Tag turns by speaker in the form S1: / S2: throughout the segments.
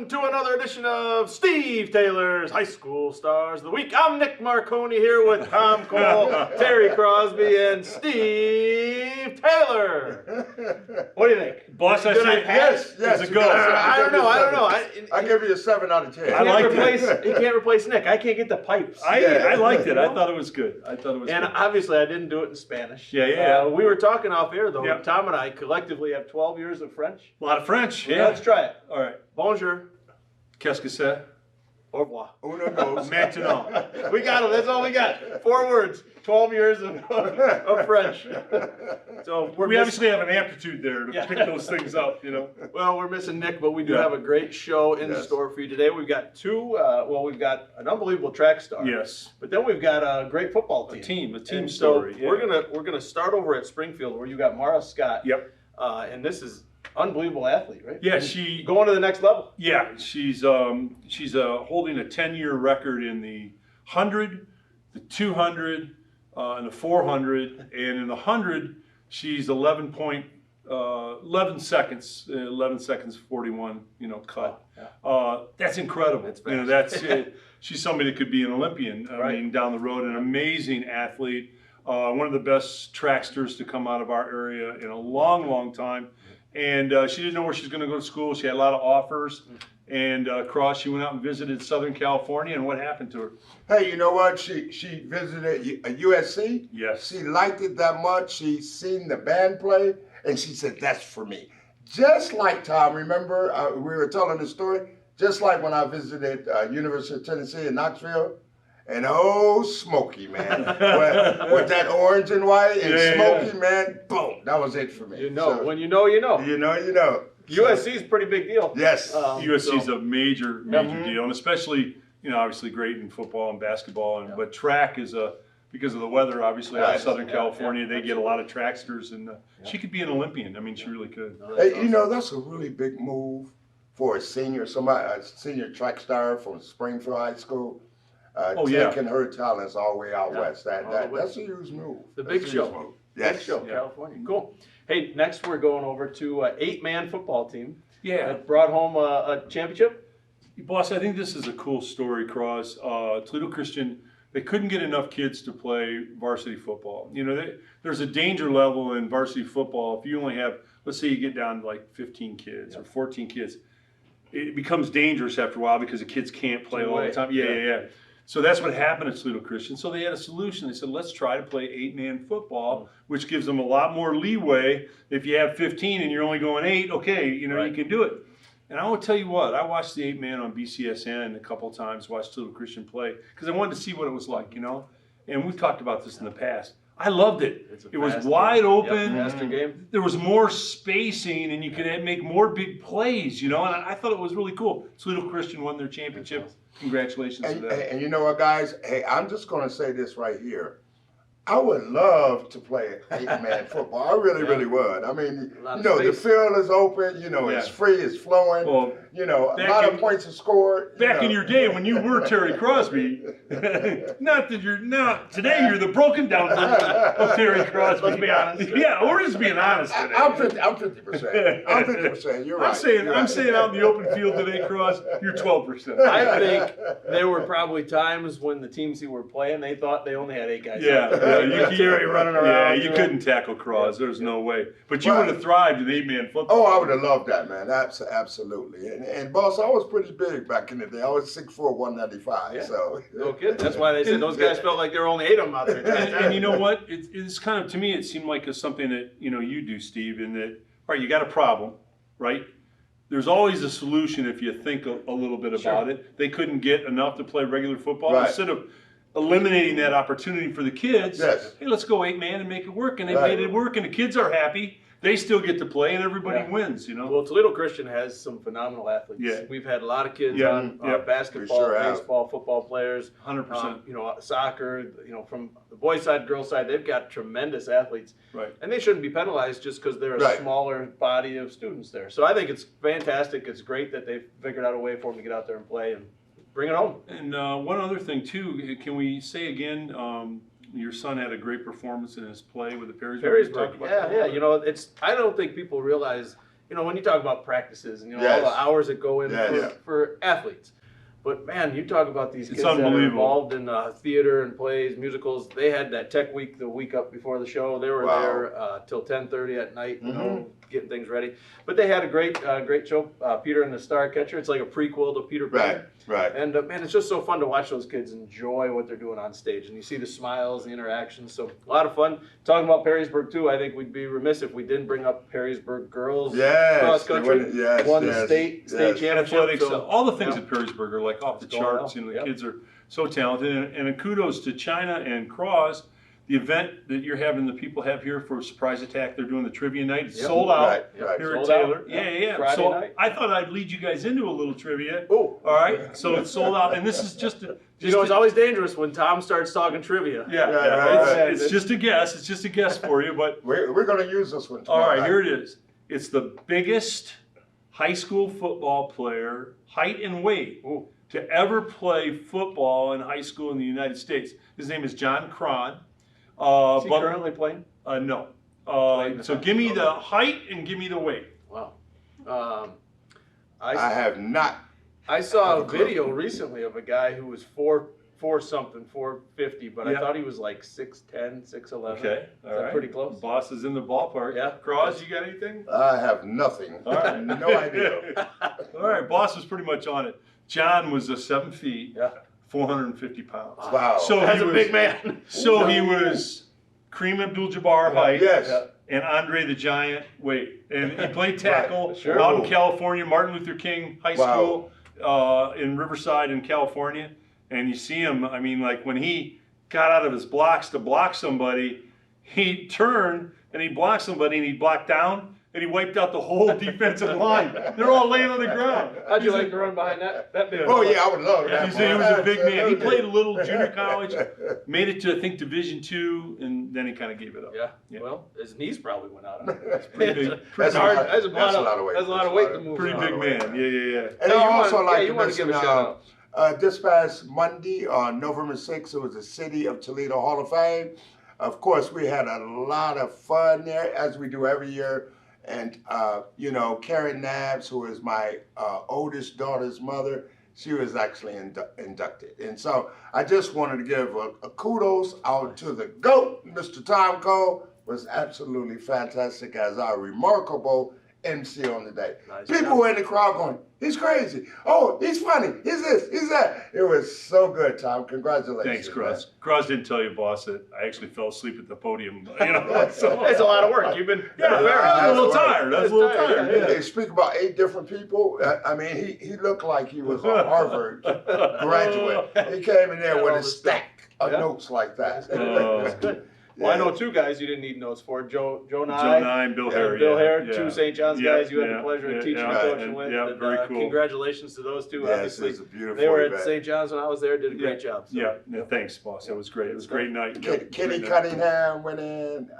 S1: to another edition of Steve Taylor's High School Stars of the Week. I'm Nick Marconi here with Tom Cole, Terry Crosby, and Steve Taylor. What do you think?
S2: Boss, I say
S3: yes.
S2: It's a go.
S1: I don't know.
S3: I give you a 7 out of 10.
S2: I liked
S1: He can't replace Nick. I can't get the pipes.
S2: I liked it. I thought it was good.
S1: And obviously, I didn't do it in Spanish.
S2: Yeah.
S1: We were talking off air, though.
S2: Yeah.
S1: Tom and I collectively have 12 years of French.
S2: A lot of French.
S1: Yeah,
S2: Yeah.
S1: let's try it.
S2: All right.
S1: Bonjour.
S2: Qu'est-ce que c'est?
S1: Au revoir.
S3: Uno, dos.
S2: Maintenant.
S1: We got them. That's all we got. 4 words. 12 years of French. So
S2: We obviously have an aptitude there to pick those things up, you know.
S1: Well, we're missing Nick, but we do
S2: Yeah.
S1: have a great show in store for you today. We've got we've got an unbelievable track star.
S2: Yes.
S1: But then we've got a great football team.
S2: A team
S1: And
S2: story.
S1: So we're gonna start over at Springfield, where you got Mara Scott.
S2: Yep.
S1: And this is unbelievable athlete, right?
S2: Yeah, she
S1: Going to the next level.
S2: Yeah, she's holding a 10-year record in the 100, the 200, and the 400, and in the 100 she's 11 seconds, 11 seconds 41, cut.
S1: Yeah.
S2: That's incredible.
S1: That's
S2: That's she's somebody that could be an Olympian. I mean, down the road, an amazing athlete, one of the best tracksters to come out of our area in a long, long time. And she didn't know where she was going to go to school. She had a lot of offers. And she went out and visited Southern California. And what happened to her?
S3: Hey, you know what? She visited USC.
S2: Yes.
S3: She liked it that much. She seen the band play, and she said, "That's for me." Just like Tom, remember we were telling the story. Just like when I visited University of Tennessee in Knoxville. And oh, Smokey, man. with that orange and white and Smokey, man, boom, that was it for me.
S1: When you know, you know.
S3: You know.
S1: USC is a pretty big deal.
S3: Yes.
S2: USC is a major deal, and especially, obviously great in football and basketball, but track is because of the weather, obviously, out of Southern California, they get a lot of tracksters, and she could be an Olympian. I mean, she really could.
S3: Hey, that's a really big move for a senior track star from Springfield High School. Taking her talents all the way out west. That's a huge move.
S1: The big show.
S3: Yes.
S1: Big show, California. Cool. Hey, next we're going over to an 8-man football team.
S2: Yeah.
S1: That brought home a championship.
S2: Boss, I think this is a cool story, Cross. Toledo Christian, they couldn't get enough kids to play varsity football. There's a danger level in varsity football. If you only have, let's say you get down to like 15 kids or 14 kids, it becomes dangerous after a while because the kids can't play all the time. Yeah. So that's what happened at Toledo Christian. So they had a solution. They said, let's try to play 8-man football, which gives them a lot more leeway. If you have 15 and you're only going 8, okay, you can do it. And I will tell you what, I watched the 8-man on BCSN a couple times, watched Toledo Christian play, because I wanted to see what it was like, And we've talked about this in the past. I loved it. It was wide open.
S1: Faster game.
S2: There was more spacing, and you could make more big plays, And I thought it was really cool. Toledo Christian won their championship. Congratulations to them.
S3: And you know what, guys? Hey, I'm just going to say this right here. I would love to play 8-man football. I really, really would. I mean, the field is open. It's free, it's flowing.
S2: Well,
S3: a lot of points are scored.
S2: Back in your day when you were Terry Crosby, not that you're not. Today you're the broken down version of Terry Crosby.
S1: Let's be honest.
S2: Yeah, we're just being honest today.
S3: I'm 50%. I'm 50%. You're right.
S2: I'm saying out in the open field today, Cross, you're 12%.
S1: I think there were probably times when the teams you were playing, they thought they only had 8 guys.
S2: Terry
S1: running around.
S2: Yeah, you couldn't tackle Cross. There's no way. But you would have thrived in 8-man football.
S3: Oh, I would have loved that, man. Absolutely. And boss, I was pretty big back in the day. I was 6'4", 195.
S1: Yeah.
S3: So
S1: no kidding. That's why they said those guys felt like there were only 8 of them out there.
S2: And you know what? It's kind of, to me, it seemed like it's something that you do, Steve. In that, all right, you got a problem, right? There's always a solution if you think a little bit about it. They couldn't get enough to play regular football.
S3: Right.
S2: Instead of eliminating that opportunity for the kids, hey, let's go 8-man and make it work. And they made it work, and the kids are happy. They still get to play, and everybody wins,
S1: Well, Toledo Christian has some phenomenal athletes.
S2: Yeah.
S1: We've had a lot of kids on basketball, baseball, football players.
S2: 100%.
S1: Soccer, from the boys' side, girls' side, they've got tremendous athletes.
S2: Right.
S1: And they shouldn't be penalized just because they're a smaller body of students there. So I think it's fantastic. It's great that they've figured out a way for them to get out there and play and bring it home.
S2: And one other thing, too, can we say again, your son had a great performance in his play with the Perrysburg.
S1: Yeah. I don't think people realize when you talk about practices and all
S3: Yes.
S1: the hours that go in
S3: Yes.
S1: for athletes. But man, you talk about these kids
S2: It's
S1: that are
S2: unbelievable.
S1: involved in theater and plays, musicals. They had that tech week the week up before the show. They were
S3: Wow.
S1: there till 10:30 at night, getting things ready. But they had a great show, Peter and the Star Catcher. It's like a prequel to Peter Pan.
S3: Right.
S1: And man, it's just so fun to watch those kids enjoy what they're doing on stage, and you see the smiles, the interactions. So a lot of fun. Talking about Perrysburg too, I think we'd be remiss if we didn't bring up Perrysburg girls
S3: Yes.
S1: cross country. Won the
S3: yes,
S1: state
S3: yes.
S1: championship.
S2: Athletics,
S1: So,
S2: all the things
S1: yeah.
S2: at Perrysburg are like off the
S1: It's going
S2: charts.
S1: well.
S2: The
S1: Yep.
S2: kids are so talented. And kudos to China and Cross. The event that you're having, the people have here for Surprise Attack, they're doing the trivia night. It's
S1: Yep.
S2: sold out
S3: Right.
S2: here at
S1: Sold out.
S2: Taylor. Yeah.
S1: Friday
S2: So
S1: night.
S2: I thought I'd lead you guys into a little trivia.
S1: Oh,
S2: All right. So it's sold out, and this is just
S1: it's always dangerous when Tom starts talking trivia.
S3: Right.
S2: It's just a guess. It's just a guess for you, but.
S3: We're going to use this one
S2: All
S3: tomorrow
S2: right,
S3: night.
S2: here it is. It's the biggest high school football player, height and weight, to ever play football in high school in the United States. His name is John Cron.
S1: Is he currently playing?
S2: No.
S1: Playing
S2: So
S1: the-
S2: give me the height and give me the weight.
S1: Wow.
S3: I have not.
S1: I saw a
S3: have a clue.
S1: video recently of a guy who was 450, but I
S2: Yeah.
S1: thought he was like 6'10", 6'11".
S2: Okay,
S1: Is
S2: all
S1: that
S2: right.
S1: pretty close?
S2: Boss is in the ballpark.
S1: Yeah.
S2: Cross, you got anything?
S3: I have nothing.
S2: All right.
S3: No idea.
S2: All right, boss was pretty much on it. John was 7 feet,
S1: Yeah.
S2: 450 pounds.
S3: Wow.
S2: So
S1: That's
S2: he
S1: a
S2: was,
S1: big man.
S2: So he was Kareem Abdul-Jabbar height.
S3: Yes.
S2: And Andre the Giant weight. And he played tackle
S1: Sure.
S2: out in California, Martin Luther King High School in Riverside in California. And you see him, I mean, like when he got out of his blocks to block somebody, he turned and he blocked somebody and he blocked down and he wiped out the whole defensive line. They're all laying on the ground.
S1: How'd you like to run behind that big?
S3: Oh, yeah, I would love
S2: Yeah,
S3: that.
S2: he was a big man. He
S3: Absolutely.
S2: played a little junior college, made it to, I think, Division II, and then he kind of gave it up.
S1: Yeah.
S2: Yeah.
S1: Well, his knees probably went out.
S2: Pretty big.
S3: That's a
S1: hard.
S3: lot-
S1: That's a lot of
S3: weight.
S1: weight. That's a lot of weight to move.
S2: Pretty
S1: around.
S2: big man. Yeah.
S3: And
S1: Hey,
S3: I
S1: you
S3: also
S1: wanna-
S3: like
S1: yeah,
S3: to
S1: you wanna
S3: mention,
S1: give a shout
S3: this past Monday on November 6th, it was the City of Toledo Hall of Fame. Of course, we had a lot of fun there, as we do every year. And, Karen Nabbs, who is my oldest daughter's mother, she was actually inducted. And so I just wanted to give a kudos out to the GOAT, Mr. Tom Cole, was absolutely fantastic as our remarkable MC on the day.
S1: Nice
S3: People
S1: job.
S3: were in the crowd going, he's crazy. Oh, he's funny. He's this, he's that. It was so good, Tom. Congratulations.
S2: Thanks, Cross.
S3: man.
S2: Cross didn't tell you, boss, that I actually fell asleep at the podium. So
S1: It's a lot of work. You've been
S2: yeah,
S3: Yeah,
S2: I was a little
S3: that's
S2: tired. I was a little
S1: That's tired,
S2: tired.
S3: They speak about 8 different people. I mean, he looked like he was a Harvard graduate. He came in there
S1: Yeah,
S3: with
S1: all
S3: a
S1: the
S3: stack of
S1: Yeah.
S3: notes like that.
S1: That's good. Well, I know 2 guys you didn't need notes for. Joe
S2: Joe
S1: Nye.
S2: Nye and Bill
S1: and
S2: Hare.
S1: Bill
S2: yeah,
S1: Hare,
S2: yeah.
S1: 2 St. John's
S2: Yeah,
S1: guys you had
S2: yeah,
S1: the pleasure of
S2: yeah,
S1: teaching
S2: yeah,
S1: and coaching
S2: and-
S1: with.
S2: yeah,
S1: And,
S2: very cool.
S1: Congratulations to those 2.
S3: Yes,
S1: Obviously,
S3: it's a beautiful
S1: they were at
S3: event.
S1: St. John's when I was there. Did a great
S3: Yeah.
S1: job. So.
S2: Yeah, thanks, boss. It was great. It was a great night. Yeah,
S3: Kenny
S2: great night.
S3: Cunningham went in.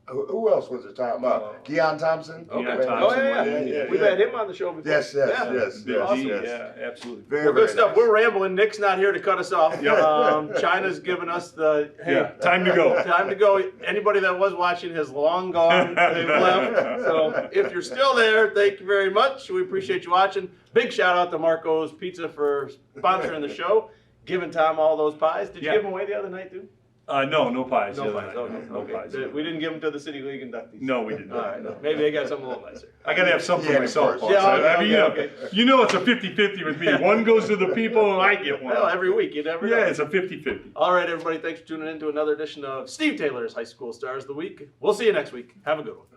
S3: Who else was it? Deion Thompson.
S1: Okay.
S2: Deion
S1: Oh,
S2: Thompson
S1: yeah.
S2: went in,
S1: We've had him on the show before.
S3: Yes,
S2: Big
S1: Awesome.
S2: D,
S3: yes.
S2: yeah, absolutely.
S3: Very,
S1: Well, good
S3: very
S1: stuff.
S3: nice.
S1: We're rambling. Nick's not here to cut us off.
S2: Yeah.
S1: China's given us the
S2: Yeah, time to go.
S1: Time to go. Anybody that was watching has long gone. They've left. So if you're still there, thank you very much. We appreciate you watching. Big shout out to Marco's Pizza for sponsoring the show, giving Tom all those pies. Did you
S2: Yeah.
S1: give them away the other night, too?
S2: No pies.
S1: No
S2: the other
S1: pies.
S2: night.
S1: Okay.
S2: No
S1: Okay.
S2: pies.
S1: We didn't give them to the City League inductees.
S2: No, we didn't.
S1: All right. Maybe they got something a little nicer.
S2: I gotta have something
S3: Yeah,
S2: for myself,
S3: of
S2: boss.
S3: course.
S1: Yeah,
S2: I mean,
S1: okay.
S2: you know it's a 50-50 with me. One goes to the people and I get one.
S1: Well, every week. You never know.
S2: Yeah, it's a 50-50.
S1: All right, everybody. Thanks for tuning in to another edition of Steve Taylor's High School Stars of the Week. We'll see you next week. Have a good one.